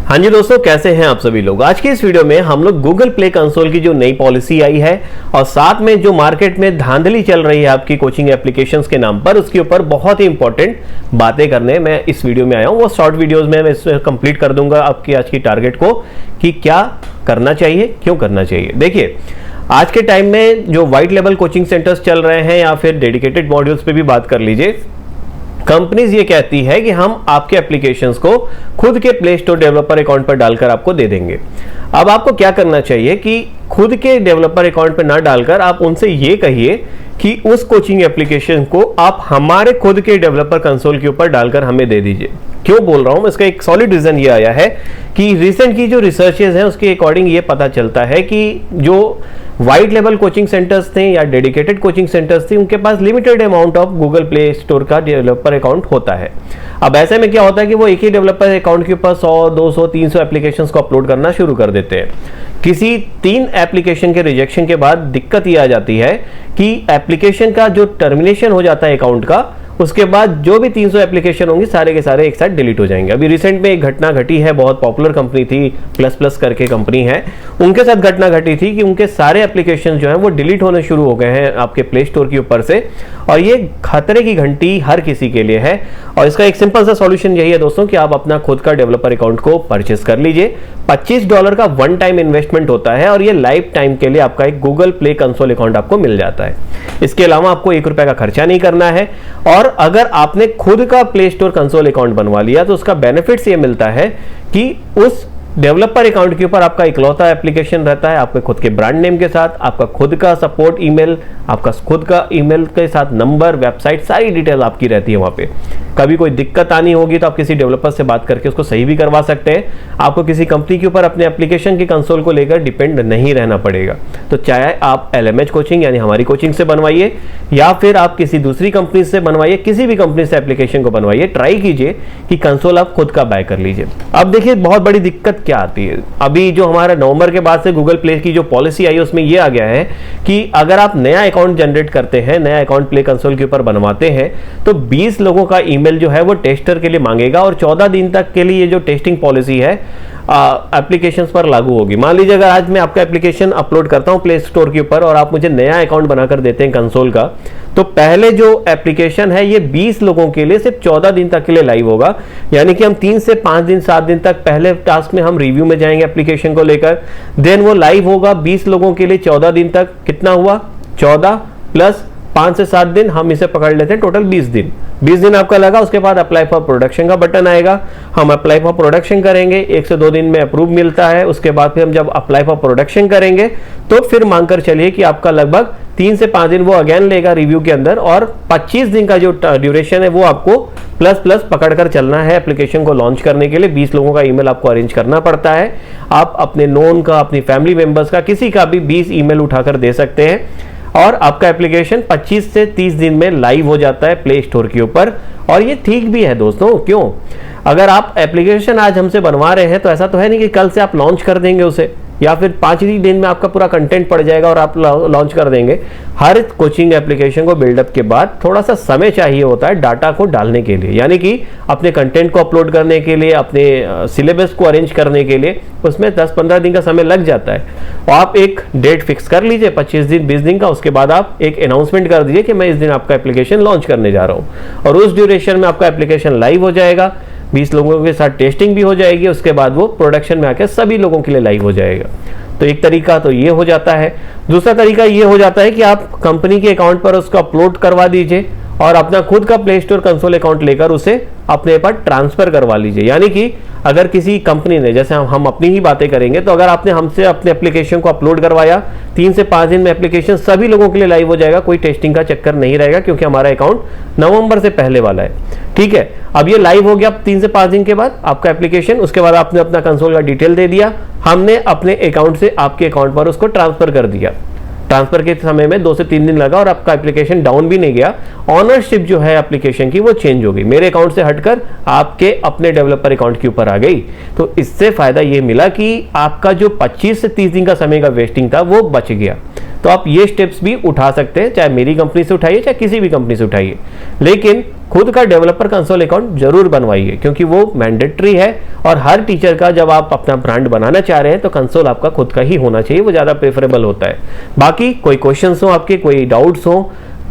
हाँ जी दोस्तों, कैसे हैं आप सभी लोग। आज के इस वीडियो में हम लोग गूगल प्ले कंसोल की जो नई पॉलिसी आई है और साथ में जो मार्केट में धांधली चल रही है आपकी कोचिंग एप्लीकेशंस के नाम पर, उसके ऊपर बहुत ही इंपॉर्टेंट बातें करने मैं इस वीडियो में आया हूँ। वो शॉर्ट वीडियोस में मैं इसमें कंप्लीट कर दूंगा आपकी आज की टारगेट को कि क्या करना चाहिए, क्यों करना चाहिए। देखिए, आज के टाइम में जो वाइट लेवल कोचिंग सेंटर्स चल रहे हैं या फिर डेडिकेटेड मॉड्यूल्स पे भी बात कर लीजिए, कंपनीज ये कहती है कि हम आपके एप्लीकेशंस को खुद के प्ले स्टोर डेवलपर अकाउंट पर डालकर आपको दे देंगे। अब आपको क्या करना चाहिए कि खुद के डेवलपर अकाउंट पर ना डालकर आप उनसे ये कहिए कि उस कोचिंग एप्लीकेशन को आप हमारे खुद के डेवलपर कंसोल के ऊपर डालकर हमें दे दीजिए। क्यों बोल रहा हूं, इसका एक सॉलिड रीजन ये आया है कि रिसेंट की जो रिसर्चेस हैं उसके अकॉर्डिंग ये पता चलता है कि जो वाइट लेवल कोचिंग सेंटर्स थे या डेडिकेटेड कोचिंग सेंटर्स थे, उनके पास limited amount of Google Play Store का डेवलपर अकाउंट होता है। अब ऐसे में क्या होता है कि वो एक ही डेवलपर अकाउंट के ऊपर 100, 200, 300 एप्लीकेशंस को अपलोड करना शुरू कर देते हैं। किसी 3 एप्लीकेशन के रिजेक्शन के बाद दिक्कत ये आ जाती है कि एप्लीकेशन का जो टर्मिनेशन हो जाता है अकाउंट का, उसके बाद जो भी 300 एप्लीकेशन होंगे सारे के सारे एक साथ डिलीट हो जाएंगे। अभी रिसेंट में एक घटना घटी है, बहुत पॉपुलर कंपनी थी, प्लस प्लस करके कंपनी है, उनके साथ घटना घटी थी कि उनके सारे एप्लीकेशन जो हैं वो डिलीट होने शुरू हो गए हैं आपके प्ले स्टोर के ऊपर से। और ये खतरे की घंटी हर किसी के लिए है। और इसका एक सिंपल सा सॉल्यूशन यही है दोस्तों कि आप अपना खुद का डेवलपर अकाउंट को परचेस कर लीजिए। $25 का वन टाइम इन्वेस्टमेंट होता है और ये लाइफ टाइम के लिए आपका एक गूगल प्ले कंसोल अकाउंट आपको मिल जाता है। इसके अलावा आपको ₹1 का खर्चा नहीं करना है। और अगर आपने खुद का प्ले स्टोर कंसोल अकाउंट बनवा लिया तो उसका बेनिफिट्स ये मिलता है कि उस डेवलपर अकाउंट के ऊपर आपका इकलौता एप्लीकेशन रहता है, आपके खुद के ब्रांड नेम के साथ, आपका खुद का सपोर्ट ईमेल, आपका खुद का ईमेल के साथ नंबर, वेबसाइट, सारी डिटेल आपकी रहती है वहां पे। कभी कोई दिक्कत आनी होगी तो आप किसी डेवलपर से बात करके उसको सही भी करवा सकते हैं। आपको किसी कंपनी के ऊपर अपने एप्लीकेशन की कंसोल को लेकर डिपेंड नहीं रहना पड़ेगा। तो चाहे आप LMH कोचिंग यानी हमारी कोचिंग से बनवाइए या फिर आप किसी दूसरी कंपनी से बनवाइए, किसी भी कंपनी से एप्लीकेशन को बनवाइए, ट्राई कीजिए कि कंसोल आप खुद का बाय कर लीजिए। अब देखिए, बहुत बड़ी दिक्कत क्या आती है। अभी जो हमारा नवंबर के बाद से गूगल प्ले की जो पॉलिसी आई उसमें यह आ गया है कि अगर आप नया अकाउंट जनरेट करते हैं, नया अकाउंट प्ले कंसोल के ऊपर बनवाते हैं, तो 20 लोगों का ईमेल जो है वो टेस्टर के लिए मांगेगा और 14 दिन तक के लिए ये जो टेस्टिंग पॉलिसी है एप्लीकेशंस पर लागू होगी। मान लीजिए अगर आज मैं आपका एप्लीकेशन अपलोड करता हूं प्ले स्टोर के ऊपर और आप मुझे नया अकाउंट बनाकर देते हैं कंसोल का, तो पहले जो एप्लीकेशन है ये 20 लोगों के लिए सिर्फ 14 दिन तक के लिए लाइव होगा। यानी कि हम 3 से 5 दिन 7 दिन तक पहले टास्क में हम रिव्यू में जाएंगे एप्लीकेशन को लेकर, देन वो लाइव होगा 20 लोगों के लिए 14 दिन तक। कितना हुआ? 14 प्लस 5 से 7 दिन, हम इसे पकड़ लेते हैं टोटल 20 दिन। 20 दिन आपका लगा, उसके बाद अप्लाई फॉर प्रोडक्शन का बटन आएगा, हम अप्लाई फॉर प्रोडक्शन करेंगे, 1 से 2 दिन में अप्रूव मिलता है। उसके बाद फिर हम जब अप्लाई फॉर प्रोडक्शन करेंगे तो फिर मांगकर चलिए कि आपका लगभग 3 से 5 दिन वो अगेन लेगा रिव्यू के अंदर, और 25 दिन का जो ड्यूरेशन है वो आपको प्लस प्लस पकड़कर चलना है एप्लीकेशन को लॉन्च करने के लिए। 20 लोगों का ईमेल आपको अरेंज करना पड़ता है। आप अपने नोन का, अपनी फैमिली मेंबर्स का, किसी का भी 20 ईमेल उठाकर दे सकते हैं और आपका एप्लीकेशन 25 से 30 दिन में लाइव हो जाता है प्ले स्टोर के ऊपर। और ये ठीक भी है दोस्तों। क्यों? अगर आप एप्लीकेशन आज हमसे बनवा रहे हैं तो ऐसा तो है नहीं कि कल से आप लॉन्च कर देंगे उसे, या फिर 5 ही दिन में आपका पूरा कंटेंट पड़ जाएगा और आप लॉन्च कर देंगे। हर कोचिंग एप्लीकेशन को बिल्डअप के बाद थोड़ा सा समय चाहिए होता है डाटा को डालने के लिए, यानी कि अपने कंटेंट को अपलोड करने के लिए, अपने सिलेबस को अरेंज करने के लिए उसमें 10-15 दिन का समय लग जाता है। और आप एक डेट फिक्स कर लीजिए 25 दिन 20 दिन का, उसके बाद आप एक अनाउंसमेंट कर दीजिए कि मैं इस दिन आपका एप्लीकेशन लॉन्च करने जा रहा हूँ, और उस ड्यूरेशन में आपका एप्लीकेशन लाइव हो जाएगा, 20 लोगों के साथ टेस्टिंग भी हो जाएगी, उसके बाद वो प्रोडक्शन में आकर सभी लोगों के लिए लाइव हो जाएगा। तो एक तरीका तो ये हो जाता है। दूसरा तरीका ये हो जाता है कि आप कंपनी के अकाउंट पर उसको अपलोड करवा दीजिए और अपना खुद का प्ले स्टोर कंसोल अकाउंट लेकर उसे अपने पर ट्रांसफर करवा लीजिए। यानी कि अगर किसी कंपनी ने, जैसे हम अपनी ही बातें करेंगे, तो अगर आपने हमसे अपने एप्लीकेशन को अपलोड करवाया, 3 से 5 दिन में एप्लीकेशन सभी लोगों के लिए लाइव हो जाएगा, कोई टेस्टिंग का चक्कर नहीं रहेगा, क्योंकि हमारा अकाउंट नवंबर से पहले वाला है। ठीक है, अब ये लाइव हो गया 3 से 5 दिन के बाद आपका एप्लीकेशन, उसके बाद आपने अपना कंसोल का डिटेल दे दिया, हमने अपने अकाउंट से आपके अकाउंट पर उसको ट्रांसफर कर दिया। ट्रांसफर के समय में 2 से 3 दिन लगा और आपका एप्लीकेशन डाउन भी नहीं गया। ऑनरशिप जो है एप्लीकेशन की वो चेंज हो गई, मेरे अकाउंट से हटकर आपके अपने डेवलपर अकाउंट के ऊपर आ गई। तो इससे फायदा ये मिला कि आपका जो 25 से 30 दिन का समय का वेस्टिंग था वो बच गया। तो आप ये स्टेप्स भी उठा सकते हैं, चाहे मेरी कंपनी से उठाइए चाहे किसी भी कंपनी से उठाइए, लेकिन खुद का डेवलपर कंसोल अकाउंट जरूर बनवाइए क्योंकि वो मैंडेटरी है। और हर टीचर का जब आप अपना ब्रांड बनाना चाह रहे हैं तो कंसोल आपका खुद का ही होना चाहिए, वो ज़्यादा प्रेफरेबल होता है। बाकी कोई क्वेश्चंस हो आपके, कोई डाउट्स हो,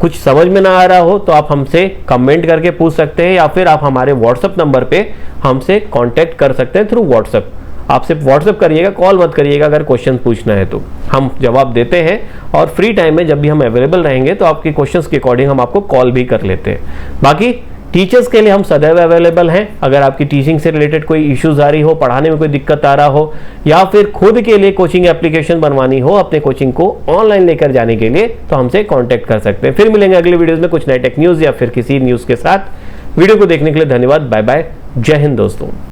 कुछ समझ में ना आ रहा हो तो आप हमसे कमेंट करके पूछ सकते हैं या फिर आप हमारे व्हाट्सएप नंबर पे हमसे कांटेक्ट कर सकते हैं थ्रू व्हाट्सएप। आप सिर्फ व्हाट्सएप करिएगा, कॉल मत करिएगा अगर क्वेश्चन पूछना है तो हम जवाब देते हैं। और फ्री टाइम में जब भी हम अवेलेबल रहेंगे तो आपके क्वेश्चंस के अकॉर्डिंग हम आपको कॉल भी कर लेते हैं। बाकी टीचर्स के लिए हम सदैव अवेलेबल हैं। अगर आपकी टीचिंग से रिलेटेड कोई इश्यूज आ रही हो, पढ़ाने में कोई दिक्कत आ रहा हो, या फिर खुद के लिए कोचिंग एप्लीकेशन बनवानी हो अपने कोचिंग को ऑनलाइन लेकर जाने के लिए, तो हमसे कांटेक्ट कर सकते हैं। फिर मिलेंगे अगले वीडियोस में कुछ नए टेक न्यूज़ या फिर किसी न्यूज़ के साथ। वीडियो को देखने के लिए धन्यवाद। Bye bye. जय हिंद दोस्तों।